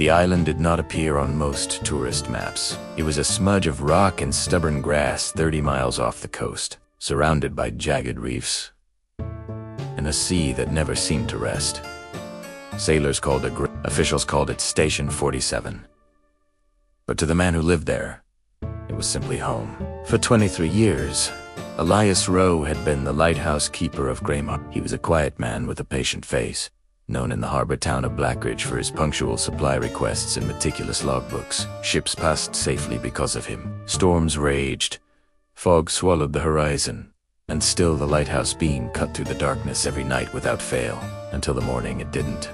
The island did not appear on most tourist maps. It was a smudge of rock and stubborn grass 30 miles off the coast, surrounded by jagged reefs, and a sea that never seemed to rest. Officials called it Station 47. But to the man who lived there, it was simply home. For 23 years, Elias Rowe had been the lighthouse keeper of Greymark. He was a quiet man with a patient face, known in the harbor town of Blackridge for his punctual supply requests and meticulous logbooks. Ships passed safely because of him. Storms raged. Fog swallowed the horizon. And still the lighthouse beam cut through the darkness every night without fail. Until the morning it didn't.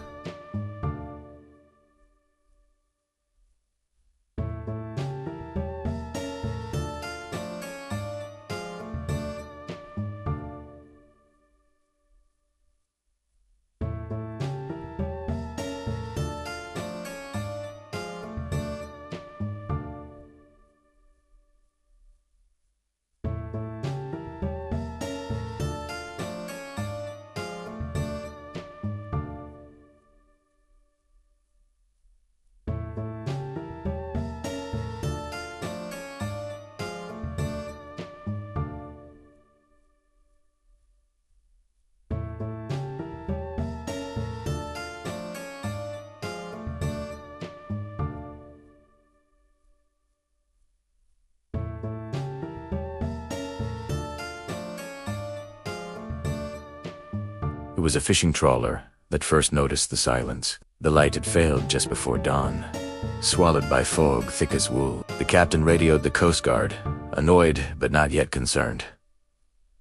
It was a fishing trawler that first noticed the silence. The light had failed just before dawn, swallowed by fog thick as wool. The captain radioed the Coast Guard, annoyed but not yet concerned.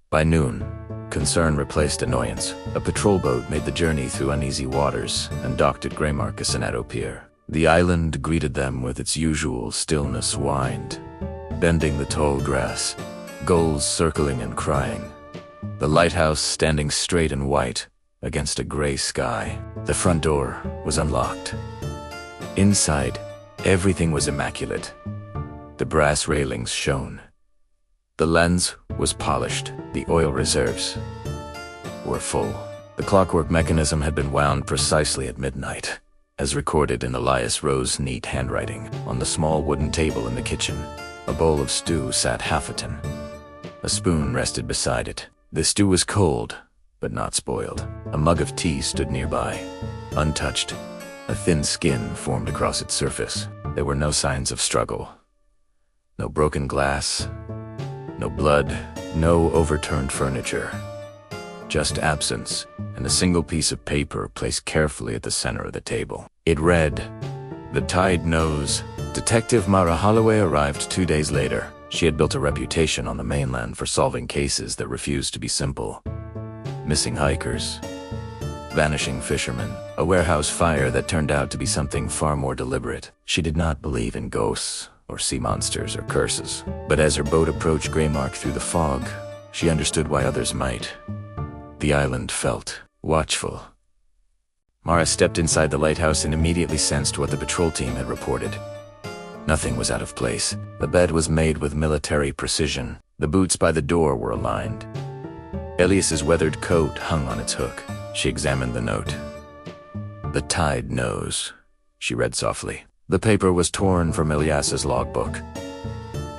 By noon, concern replaced annoyance. A patrol boat made the journey through uneasy waters and docked at Greymark Casinato Pier. The island greeted them with its usual stillness wind, bending the tall grass, gulls circling and crying. The lighthouse standing straight and white against a gray sky. The front door was unlocked. Inside, everything was immaculate. The brass railings shone. The lens was polished. The oil reserves were full. The clockwork mechanism had been wound precisely at midnight, as recorded in Elias Rowe's neat handwriting. On the small wooden table in the kitchen, a bowl of stew sat half-eaten. A spoon rested beside it. The stew was cold, but not spoiled. A mug of tea stood nearby, untouched. A thin skin formed across its surface. There were no signs of struggle. No broken glass, no blood, no overturned furniture. Just absence and a single piece of paper placed carefully at the center of the table. It read, "The Tide Knows. Detective Mara Holloway arrived 2 days later." She had built a reputation on the mainland for solving cases that refused to be simple. Missing hikers, vanishing fishermen, a warehouse fire that turned out to be something far more deliberate. She did not believe in ghosts or sea monsters or curses. But as her boat approached Greymark through the fog, she understood why others might. The island felt watchful. Mara stepped inside the lighthouse and immediately sensed what the patrol team had reported. Nothing was out of place. The bed was made with military precision. The boots by the door were aligned. Elias's weathered coat hung on its hook. She examined the note. "The Tide Knows," she read softly. The paper was torn from Elias's logbook.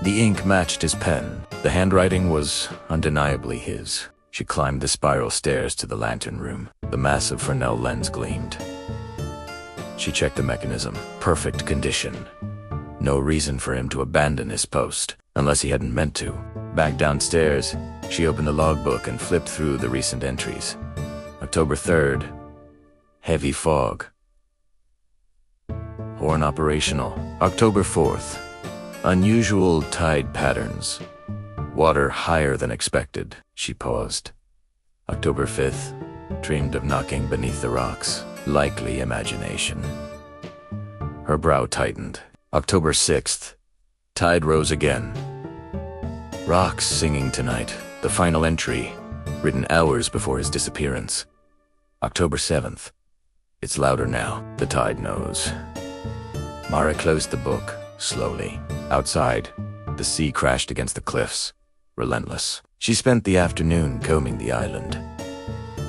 The ink matched his pen. The handwriting was undeniably his. She climbed the spiral stairs to the lantern room. The massive Fresnel lens gleamed. She checked the mechanism. Perfect condition. No reason for him to abandon his post, unless he hadn't meant to. Back downstairs, she opened the logbook and flipped through the recent entries. October 3rd, heavy fog. Horn operational. October 4th, unusual tide patterns. Water higher than expected. She paused. October 5th, dreamed of knocking beneath the rocks. Likely imagination. Her brow tightened. October 6th, tide rose again. Rocks singing tonight, the final entry, written hours before his disappearance. October 7th, it's louder now, the tide knows. Mara closed the book, slowly. Outside, the sea crashed against the cliffs, relentless. She spent the afternoon combing the island.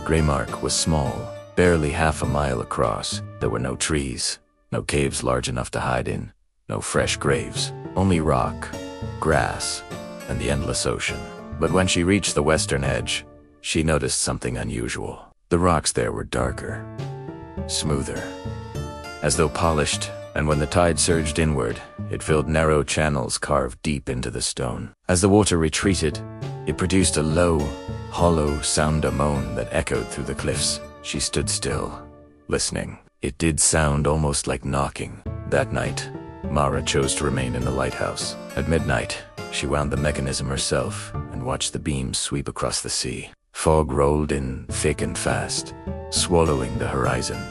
Greymark was small, barely half a mile across. There were no trees, No caves large enough to hide in, no fresh graves, only rock, grass, and the endless ocean. But when she reached the western edge, she noticed something unusual. The rocks there were darker, smoother, as though polished, and when the tide surged inward, it filled narrow channels carved deep into the stone. As the water retreated, it produced a low, hollow sound, a moan that echoed through the cliffs. She stood still, listening. It did sound almost like knocking. That night, Mara chose to remain in the lighthouse. At midnight, she wound the mechanism herself and watched the beams sweep across the sea. Fog rolled in thick and fast, swallowing the horizon.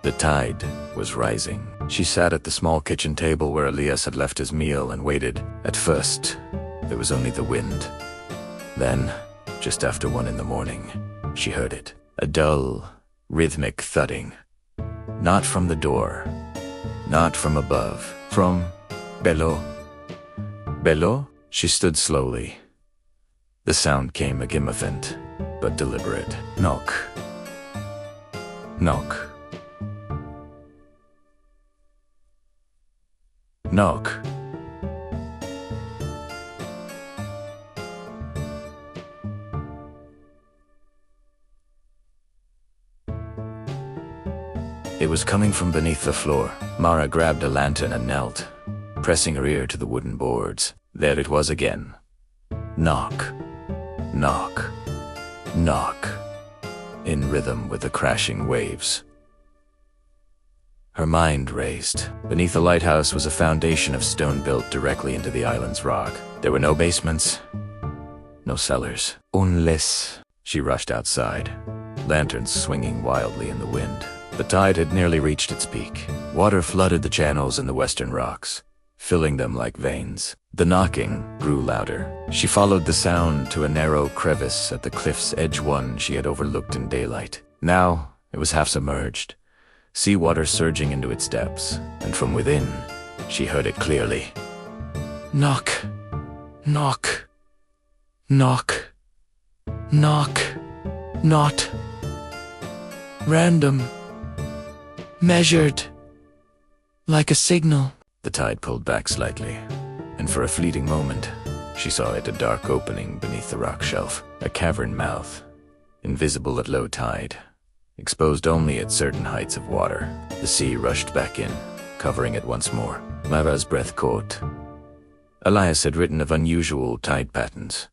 The tide was rising. She sat at the small kitchen table where Elias had left his meal and waited. At first, there was only the wind. Then, just after 1 a.m, she heard it. A dull, rhythmic thudding. Not from the door, not from above, from below. Below? She stood slowly. The sound came agimathant, but deliberate. Knock. Knock. Knock. It was coming from beneath the floor. Mara grabbed a lantern and knelt, pressing her ear to the wooden boards. There it was again. Knock. Knock. Knock. In rhythm with the crashing waves. Her mind raced. Beneath the lighthouse was a foundation of stone built directly into the island's rock. There were no basements, no cellars. Unless she rushed outside, lanterns swinging wildly in the wind. The tide had nearly reached its peak. Water flooded the channels in the western rocks, filling them like veins. The knocking grew louder. She followed the sound to a narrow crevice at the cliff's edge, one she had overlooked in daylight. Now it was half submerged, seawater surging into its depths, and from within, she heard it clearly. Knock. Knock. Knock. Knock. Not. Random. Measured. Like a signal. The tide pulled back slightly, and for a fleeting moment, she saw it, a dark opening beneath the rock shelf, a cavern mouth, invisible at low tide, exposed only at certain heights of water. The sea rushed back in, covering it once more. Mara's breath caught. Elias had written of unusual tide patterns.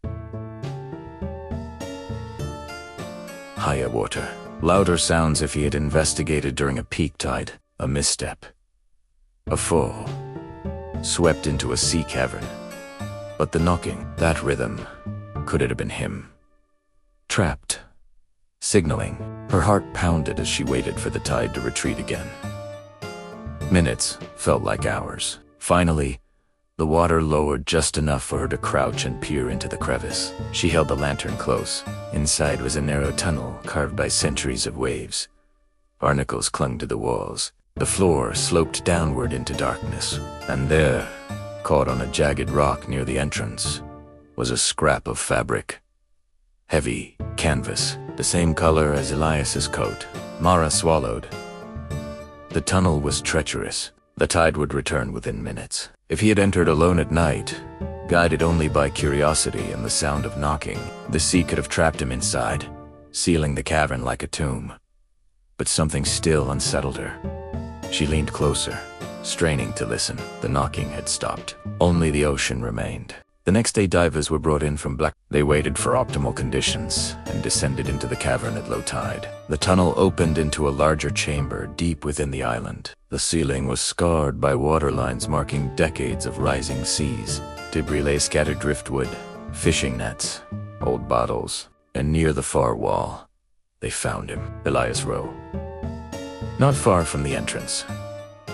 Higher water, louder sounds if he had investigated during a peak tide, a misstep, a fall, swept into a sea cavern. But the knocking, that rhythm, could it have been him? Trapped, signaling. Her heart pounded as she waited for the tide to retreat again. Minutes felt like hours. Finally, the water lowered just enough for her to crouch and peer into the crevice. She held the lantern close. Inside was a narrow tunnel carved by centuries of waves. Barnacles clung to the walls. The floor sloped downward into darkness, and there, caught on a jagged rock near the entrance, was a scrap of fabric. Heavy canvas, the same color as Elias's coat. Mara swallowed. The tunnel was treacherous. The tide would return within minutes. If he had entered alone at night, guided only by curiosity and the sound of knocking, the sea could have trapped him inside, sealing the cavern like a tomb. But something still unsettled her. She leaned closer, straining to listen. The knocking had stopped. Only the ocean remained. The next day, divers were brought in from Black. They waited for optimal conditions and descended into the cavern at low tide. The tunnel opened into a larger chamber deep within the island. The ceiling was scarred by water lines marking decades of rising seas. Debris lay scattered: driftwood, fishing nets, old bottles, and near the far wall, they found him, Elias Rowe. Not far from the entrance.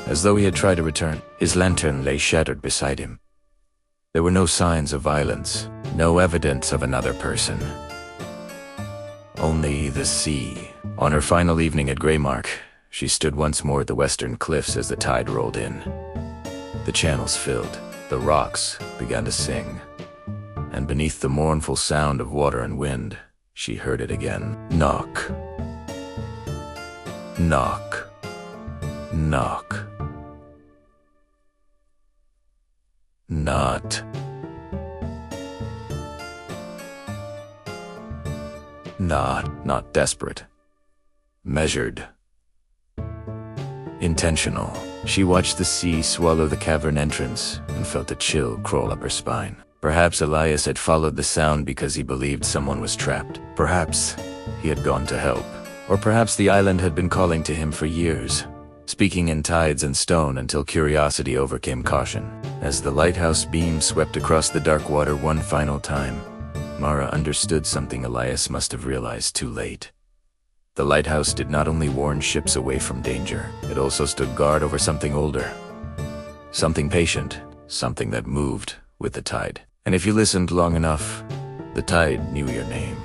As though he had tried to return, his lantern lay shattered beside him. There were no signs of violence, no evidence of another person. Only the sea. On her final evening at Greymark, she stood once more at the western cliffs as the tide rolled in. The channels filled, the rocks began to sing, and beneath the mournful sound of water and wind, she heard it again. Knock. Knock. Knock. Not desperate. Measured. Intentional. She watched the sea swallow the cavern entrance and felt a chill crawl up her spine. Perhaps Elias had followed the sound because he believed someone was trapped. Perhaps he had gone to help. Or perhaps the island had been calling to him for years, speaking in tides and stone until curiosity overcame caution. As the lighthouse beam swept across the dark water one final time, Mara understood something Elias must have realized too late. The lighthouse did not only warn ships away from danger, it also stood guard over something older. Something patient, something that moved with the tide. And if you listened long enough, the tide knew your name.